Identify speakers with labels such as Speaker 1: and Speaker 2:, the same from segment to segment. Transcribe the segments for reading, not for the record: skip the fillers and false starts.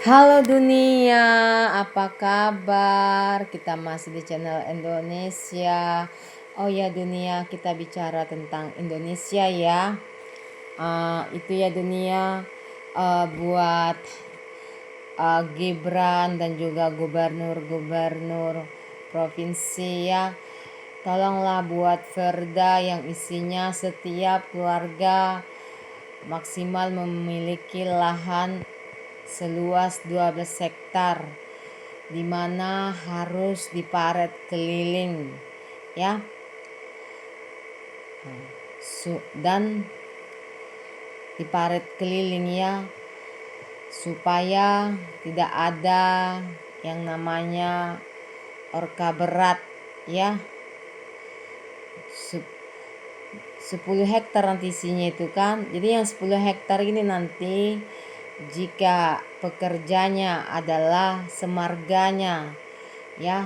Speaker 1: Halo dunia, apa kabar? Kita masih di channel Indonesia. Oh ya dunia, kita bicara tentang Indonesia ya. Itu ya dunia, buat Gibran dan juga gubernur-gubernur provinsi ya. Tolonglah buat perda yang isinya setiap keluarga maksimal memiliki lahan seluas 12 hektar di mana harus diparet keliling ya. Dan diparet keliling ya, supaya tidak ada yang namanya orka berat ya. 10 hektar nanti isinya itu kan. Jadi yang 10 hektar ini nanti jika pekerjanya adalah semarganya ya,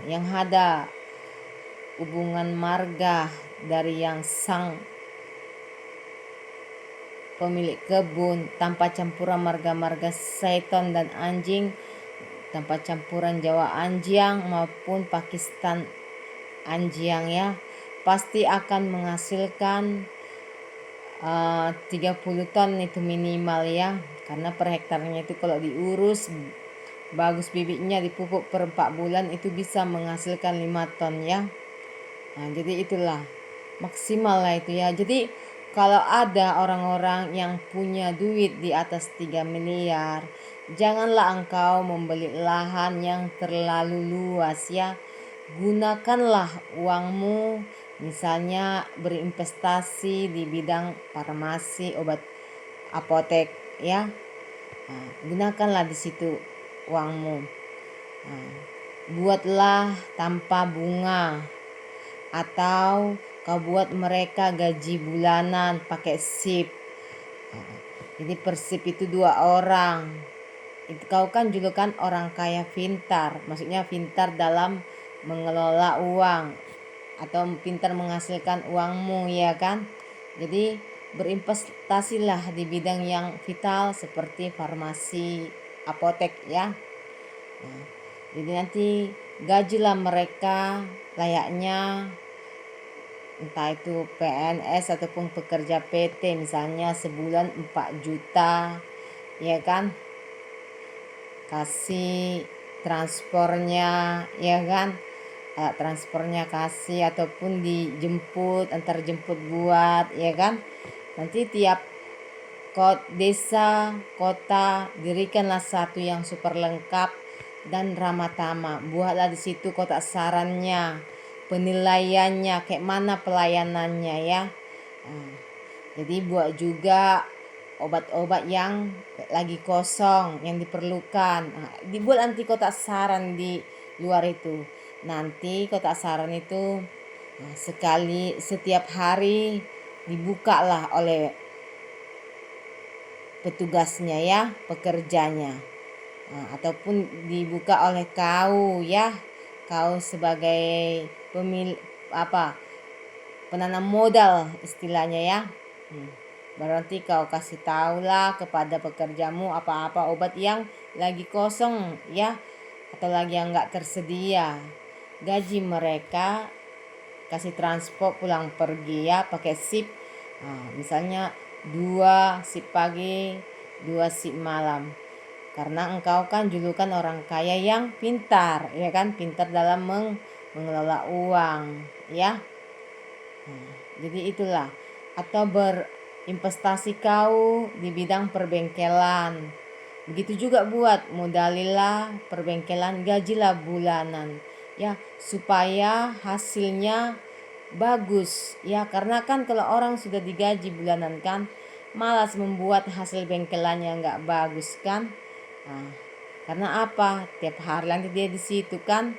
Speaker 1: yang ada hubungan marga dari yang sang pemilik kebun tanpa campuran marga-marga seton dan anjing, tanpa campuran Jawa Anjiang maupun Pakistan Anjiang ya, pasti akan menghasilkan 30 ton itu minimal ya. Karena per hektarnya itu kalau diurus bagus bibitnya, dipupuk per 4 bulan itu bisa menghasilkan 5 ton ya. Jadi itulah maksimal lah itu ya. Jadi kalau ada orang-orang yang punya duit di atas 3 miliar, janganlah engkau membeli lahan yang terlalu luas ya. Gunakanlah uangmu misalnya berinvestasi di bidang farmasi, obat, apotek ya. Gunakanlah di situ uangmu. Buatlah tanpa bunga, atau kau buat mereka gaji bulanan pakai SIP. Jadi per SIP itu 2 orang. Itu kau kan juga kan orang kaya pintar, maksudnya pintar dalam mengelola uang atau pintar menghasilkan uangmu ya kan. Jadi berinvestasilah di bidang yang vital seperti farmasi, apotek ya. Jadi nanti gajilah mereka layaknya, entah itu PNS ataupun pekerja PT, misalnya sebulan 4 juta ya kan. Kasih transpornya ya kan, transpornya kasih ataupun dijemput, antar jemput buat ya kan. Nanti tiap desa, kota dirikanlah satu yang super lengkap dan ramah tamah. Buatlah di situ kotak sarannya, penilaiannya, kayak mana pelayanannya ya. Jadi buat juga obat-obat yang lagi kosong yang diperlukan. Dibuat nanti kotak saran di luar itu. Nanti kotak saran itu sekali setiap hari dibukalah oleh petugasnya ya, pekerjanya. Ataupun dibuka oleh kau ya, kau sebagai pemilik penanam modal istilahnya ya. Berarti kau kasih tahulah kepada pekerjamu apa-apa obat yang lagi kosong ya, atau lagi yang nggak tersedia. Gaji mereka kasih transport pulang pergi ya pakai SIP. Misalnya 2 SIP pagi, 2 SIP malam. Karena engkau kan julukan orang kaya yang pintar ya kan, pintar dalam mengelola uang ya. Jadi itulah. Atau berinvestasi kau di bidang perbengkelan. Begitu juga buat modalilah perbengkelan, gajilah bulanan ya, supaya hasilnya bagus ya. Karena kan kalau orang sudah digaji bulanan kan malas membuat hasil bengkelannya nggak bagus kan. Karena apa, tiap hari nanti dia di situ kan.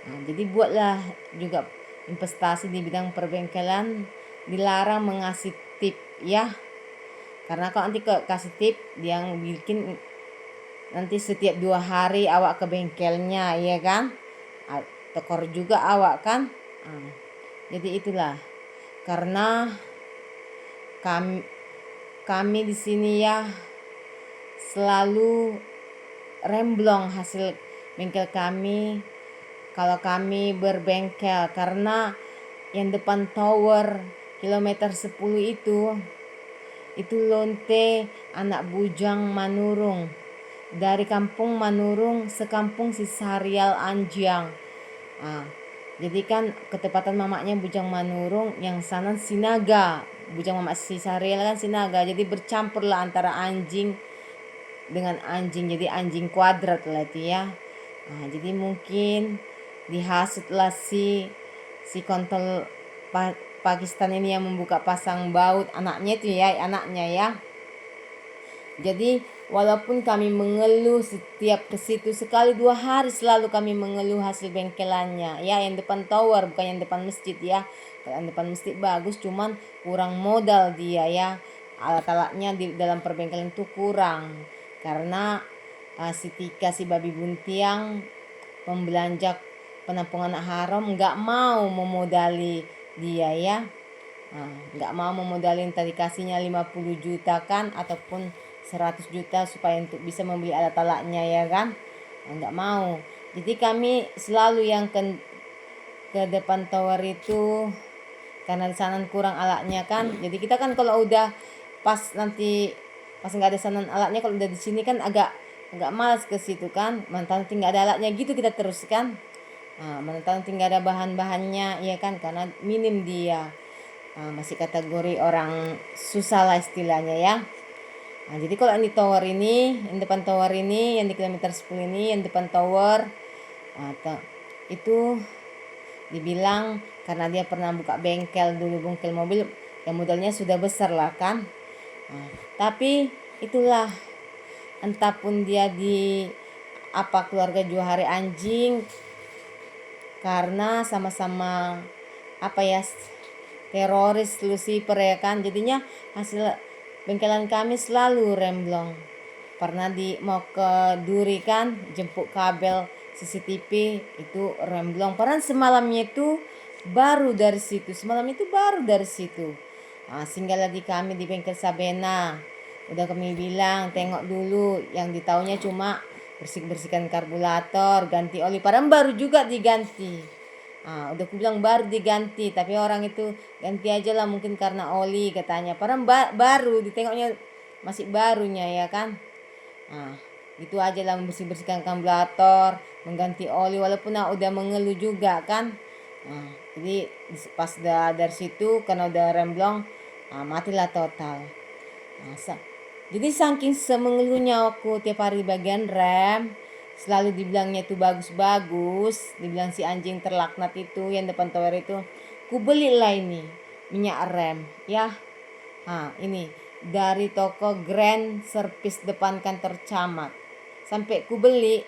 Speaker 1: Jadi buatlah juga investasi di bidang perbengkelan. Dilarang mengasih tip ya, karena kalau nanti kasih tip dia yang bikin nanti setiap 2 hari awak ke bengkelnya ya kan, tekor juga awak kan. Jadi itulah, karena kami di sini ya selalu remblong hasil bengkel kami kalau kami berbengkel, karena yang depan tower kilometer 10 itu lonte anak bujang Manurung. Dari kampung Manurung sekampung si Sarial Anjiang. Jadi kan ketepatan mamaknya bujang Manurung, yang sana Sinaga. Bujang mamak si Sarial kan Sinaga. Jadi bercampur lah antara anjing dengan anjing, jadi anjing kuadrat lah itu ya. Jadi mungkin dihasutlah si kontol Pakistan ini yang membuka pasang baut anaknya itu ya, anaknya ya. Jadi walaupun kami mengeluh setiap ke situ sekali 2 hari selalu kami mengeluh hasil bengkelannya ya, yang depan tower bukan yang depan masjid ya. Kalau yang depan masjid bagus, cuman kurang modal dia ya. Alat-alatnya di dalam perbengkelan itu kurang, karena si Tika si babi buntiang pembelanja penampungan anak haram nggak mau memodali dia ya. Nggak mau memodalin, tadi kasihnya 50 juta kan, ataupun 100 juta supaya untuk bisa membeli alat-alatnya ya kan. Nggak mau. Jadi kami selalu yang ke depan tower itu, karena di sana kurang alatnya kan. Jadi kita kan kalau udah pas nggak ada sanan alatnya, kalau udah di sini kan agak malas ke situ kan. Mantan tinggal ada alatnya gitu kita terus kan. Mantan tinggal ada bahan-bahannya ya kan, karena minim dia. Masih kategori orang susah lah istilahnya ya. Jadi kalau yang di tower ini, yang depan tower ini, yang di kilometer 10 ini, yang depan tower itu dibilang karena dia pernah buka bengkel dulu, bengkel mobil yang modalnya sudah besar lah kan. Tapi itulah, entah pun dia di keluarga Johari anjing, karena sama-sama teroris Lucifer ya kan. Jadinya hasil bengkelan kami selalu remblong. Pernah mau ke Duri kan, jemput kabel CCTV itu remblong. Padahal semalamnya itu baru dari situ. Singgah lagi kami di bengkel Sabena. Udah kami bilang tengok dulu, yang ditaunya cuma bersihkan karburator, ganti oli. Padahal baru juga diganti. Udah aku bilang baru diganti, tapi orang itu ganti aja lah mungkin karena oli katanya. Padahal baru ditengoknya masih barunya ya kan. Gitu aja lah, bersihkan karburator, mengganti oli, walaupun udah mengeluh juga kan. Jadi pas dari situ karena udah remblong, matilah total. Jadi saking semengeluhnya aku tiap hari bagian rem, selalu dibilangnya itu bagus-bagus, dibilang si anjing terlaknat itu yang depan tower itu. Ku belilah ini minyak rem ya. Ini dari toko Grand Service depan kantor camat. Sampai ku beli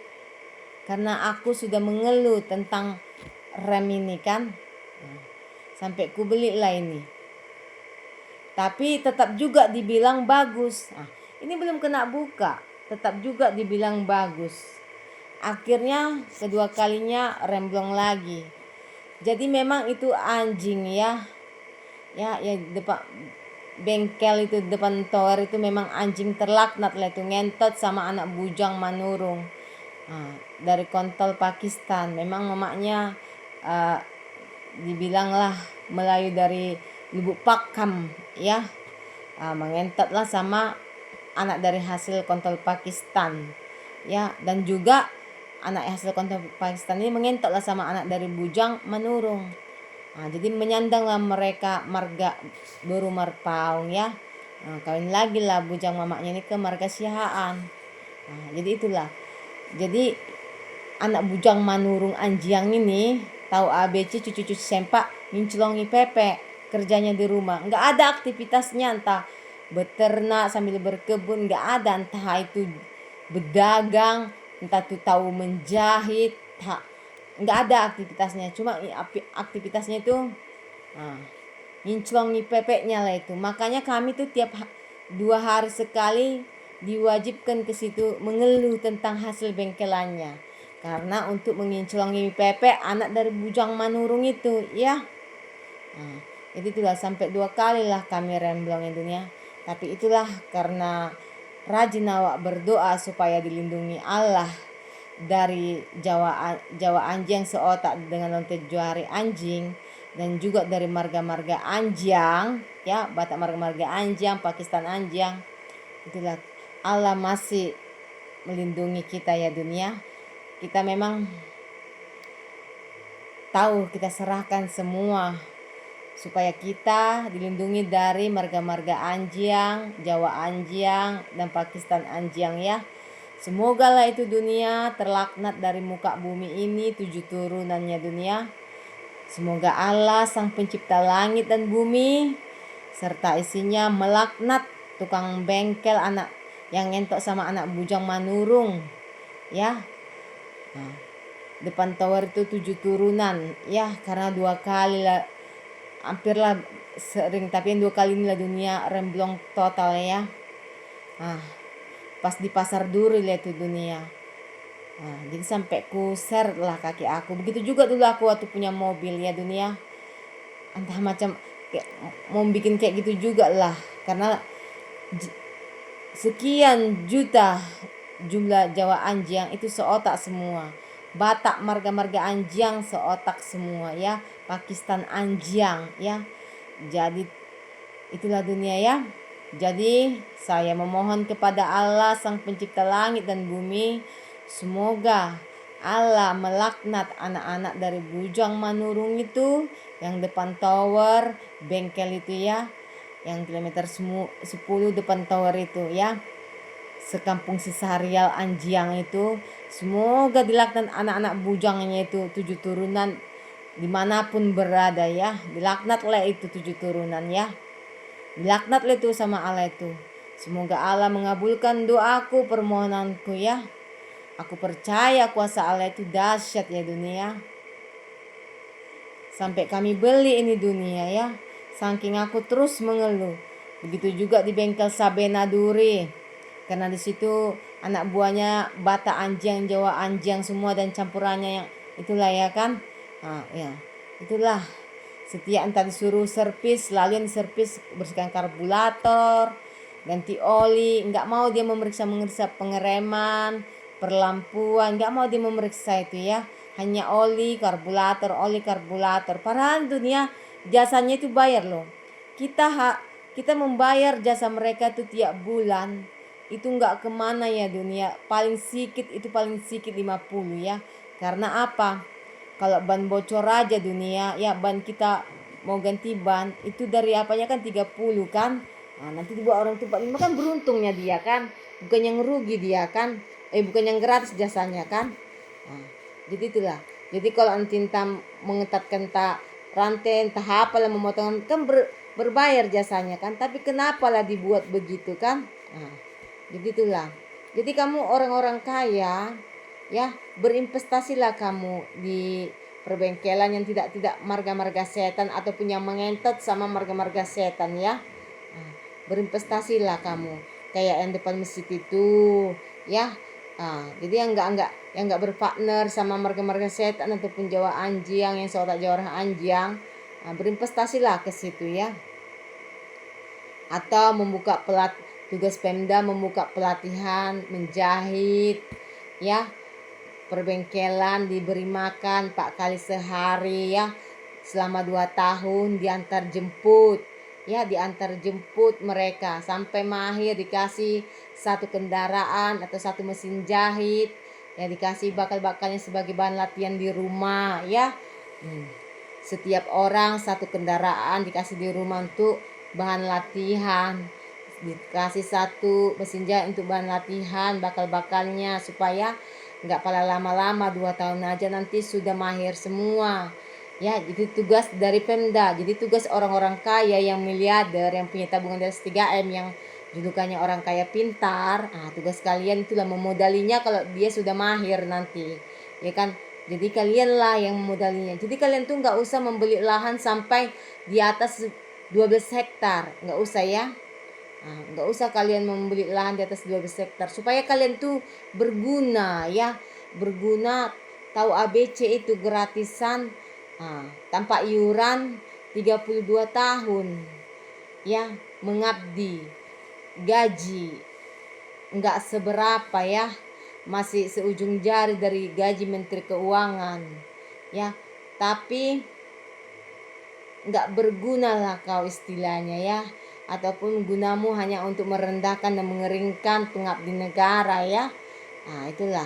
Speaker 1: karena aku sudah mengeluh tentang rem ini kan. Sampai ku belilah ini. Tapi tetap juga dibilang bagus. Ini belum kena buka, tetap juga dibilang bagus. Akhirnya kedua kalinya remblong lagi. Jadi memang itu anjing ya. Ya depan bengkel itu, depan tower itu memang anjing terlaknat lah itu, ngentot sama anak bujang Manurung. Dari kontol Pakistan. Memang mamaknya dibilang lah Melayu dari Lubuk Pakam ya. Mengentot lah sama anak dari hasil kontol Pakistan ya. Dan juga anak hasil kontol Pakistan ini mengentot lah sama anak dari bujang Manurung. Jadi menyandang lah mereka marga baru marpaung ya. Kawin lagi lah bujang mamaknya ini ke marga Sihaan. Jadi itulah. Jadi anak bujang Manurung Anjiang ini tahu ABC cucu-cucu sempak mincelongi pepe, kerjanya di rumah. Nggak ada aktivitasnya, entah beternak sambil berkebun, nggak ada. Entah itu berdagang, entah itu tahu menjahit, nggak ada aktivitasnya. Cuma aktivitasnya itu mincelongi pepeknya lah itu. Makanya kami tuh tiap 2 hari sekali diwajibkan ke situ mengeluh tentang hasil bengkelannya, karena untuk mengincelongi pepek anak dari bujang Manurung itu ya. Jadi itulah sampai 2 kali lah kami remblong intinya. Tapi itulah karena rajin awak berdoa supaya dilindungi Allah dari Jawa anjing seotak dengan lontet juari anjing, dan juga dari marga-marga anjing, ya, Batak marga-marga anjing, Pakistan anjing. Itulah, Allah masih melindungi kita ya dunia. Kita memang tahu, kita serahkan semua supaya kita dilindungi dari marga-marga anjing, Jawa anjing, dan Pakistan anjing ya. Semoga lah itu dunia terlaknat dari muka bumi ini 7 turunannya dunia. Semoga Allah sang pencipta langit dan bumi serta isinya melaknat tukang bengkel anak yang ngentok sama anak bujang manurung ya. Nah, depan tower itu 7 turunan ya, karena 2 kali lah, hampirlah sering, tapi yang 2 kali inilah dunia remblong total ya. Pas di pasar Duri lah itu dunia. Jadi sampai kuser lah kaki aku. Begitu juga dulu aku waktu punya mobil ya dunia. Entah macam kayak, mau bikin kayak gitu juga lah, karena sekian juta jumlah Jawa anjing itu seotak semua. Batak marga-marga anjing seotak semua ya. Pakistan anjing ya. Jadi itulah dunia ya. Jadi saya memohon kepada Allah sang pencipta langit dan bumi, semoga Allah melaknat anak-anak dari bujang manurung itu yang depan tower bengkel itu ya, yang kilometer 10 depan tower itu ya, sekampung Sisarial Anjiang itu. Semoga dilaknat anak-anak bujangnya itu 7 turunan dimanapun berada ya. Dilaknatlah itu 7 turunan ya. Dilaknatlah itu sama Allah itu. Semoga Allah mengabulkan doaku, permohonanku ya. Aku percaya kuasa Allah itu dahsyat ya dunia. Sampai kami beli ini dunia ya. Saking aku terus mengeluh. Begitu juga di bengkel Sabena Duri. Karena di situ anak buahnya Batak anjing, Jawa anjing semua dan campurannya yang itulah ya kan. Ya. Itulah. Setiap entah disuruh servis, lalu yang diservis bersihkan karburator, ganti oli, nggak mau dia memeriksa pengereman, perlampuan, nggak mau dia memeriksa itu ya. Hanya oli karburator. Padahal dunia jasanya itu bayar loh. Kita membayar jasa mereka itu tiap bulan. Itu nggak kemana ya dunia. Paling sedikit 50 ya. Karena apa? Kalau ban bocor aja dunia ya, ban kita mau ganti ban itu dari apanya kan 30 kan. Nanti dibawa orang tuh 45 kan, beruntungnya dia kan, bukan yang rugi dia kan, bukan yang gratis jasanya kan. Jadi itulah. Jadi kalau nanti entah mengetatkan tak rantai entah apalah, memotong kan berbayar jasanya kan, tapi kenapa lah dibuat begitu kan. Jadi itulah. Jadi kamu orang-orang kaya ya, berinvestasilah kamu di perbengkelan yang tidak marga-marga setan ataupun yang mengentot sama marga-marga setan ya. Berinvestasilah kamu kayak yang depan masjid itu ya. Jadi yang enggak berpartner sama marga-marga setan ataupun Jawa anjing yang seotak Jawa anjing, berinvestasilah ke situ ya. Atau tugas Pemda membuka pelatihan menjahit ya. Perbengkelan diberi makan 4 kali sehari ya, selama 2 tahun diantar jemput ya, diantar jemput mereka sampai mahir, dikasih 1 kendaraan atau 1 mesin jahit ya, dikasih bakal-bakalnya sebagai bahan latihan di rumah ya. Setiap orang 1 kendaraan dikasih di rumah untuk bahan latihan, dikasih 1 mesin jahit untuk bahan latihan bakal-bakalnya, supaya nggak pala lama-lama 2 tahun aja nanti sudah mahir semua ya. Jadi tugas dari Pemda, jadi tugas orang-orang kaya yang miliarder yang punya tabungan di atas 3M yang julukannya orang kaya pintar. Tugas kalian itulah memodalinya kalau dia sudah mahir nanti ya kan. Jadi kalianlah yang memodalinya. Jadi kalian tuh nggak usah membeli lahan sampai di atas 12 hektar, nggak usah ya. Nggak usah kalian membeli lahan di atas 12 hektar, supaya kalian tuh berguna ya, berguna, tahu ABC itu gratisan tanpa iuran 32 tahun ya, mengabdi gaji nggak seberapa ya, masih seujung jari dari gaji Menteri Keuangan ya, tapi nggak berguna lah kau istilahnya ya, ataupun gunamu hanya untuk merendahkan dan mengeringkan pengabdi negara ya. Nah itulah,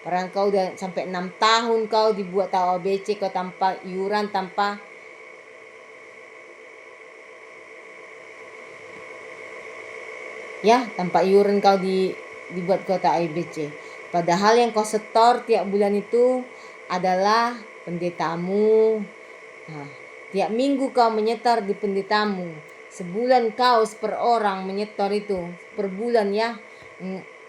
Speaker 1: peran kau udah sampai 6 tahun kau dibuat tahu ABC, kau tanpa iuran, tanpa iuran kau dibuat kota ABC. Padahal yang kau setor tiap bulan itu adalah pendetamu. Nah, tiap minggu kau menyetor di pendetamu. Sebulan kau per orang menyetor itu per bulan ya.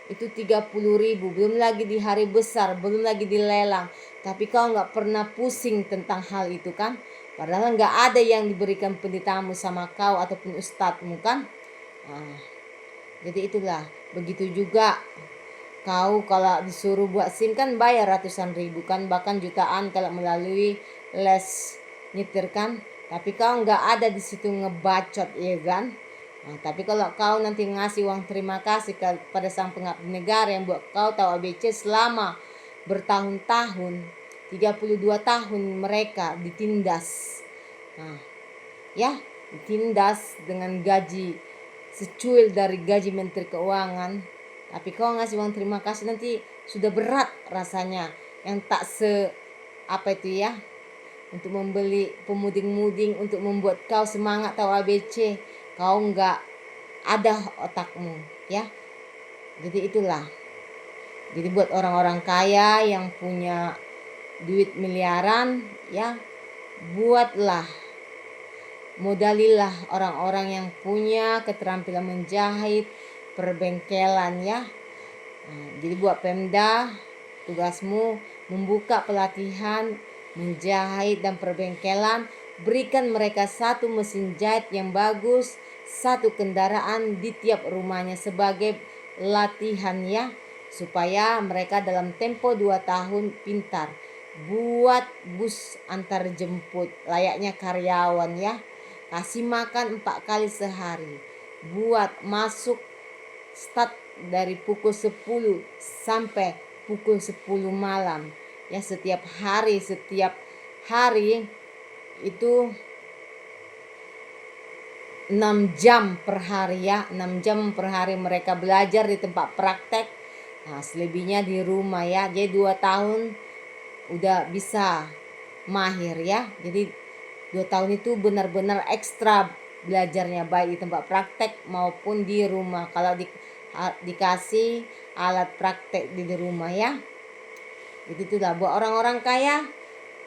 Speaker 1: Itu 30.000, belum lagi di hari besar, belum lagi di lelang. Tapi kau nggak pernah pusing tentang hal itu kan. Padahal nggak ada yang diberikan pendetamu sama kau ataupun ustadzmu kan. Nah, jadi itulah, begitu juga kau kalau disuruh buat SIM kan bayar ratusan ribu kan, bahkan jutaan kalau melalui les nyetir kan. Tapi kau nggak ada di situ ngebacot ya kan. Nah, tapi kalau kau nanti ngasih uang terima kasih kepada sang pengabdi negara yang buat kau tahu ABC selama bertahun-tahun, 32 tahun mereka ditindas. Nah, ya, ditindas dengan gaji secuil dari gaji Menteri Keuangan. Tapi kau ngasih uang terima kasih nanti sudah berat rasanya, yang tak apa itu ya, untuk membeli pemuding-muding untuk membuat kau semangat tahu ABC. Kau nggak ada otakmu ya. Jadi itulah, jadi buat orang-orang kaya yang punya duit miliaran ya, buatlah, modalilah orang-orang yang punya keterampilan menjahit, perbengkelan ya. Nah, jadi buat Pemda, tugasmu membuka pelatihan menjahit dan perbengkelan. Berikan mereka satu mesin jahit yang bagus, satu kendaraan di tiap rumahnya sebagai latihan ya, supaya mereka dalam tempo 2 tahun pintar. Buat bus antar jemput layaknya karyawan ya. Kasih makan 4 kali sehari. Buat masuk start dari pukul 10 sampai pukul 10 malam. Ya, setiap hari itu 6 jam per hari ya. 6 jam per hari mereka belajar di tempat praktek. Nah, selebihnya di rumah ya. Jadi 2 tahun udah bisa mahir ya. Jadi 2 tahun itu benar-benar ekstra belajarnya, baik di tempat praktek maupun di rumah. Kalau dikasih alat praktek di rumah ya. Jadi itulah buat orang-orang kaya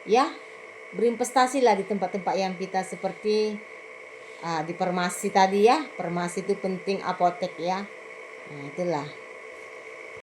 Speaker 1: ya, berinvestasilah di tempat-tempat yang kita seperti di farmasi tadi ya. Farmasi itu penting, apotek ya. Nah itulah.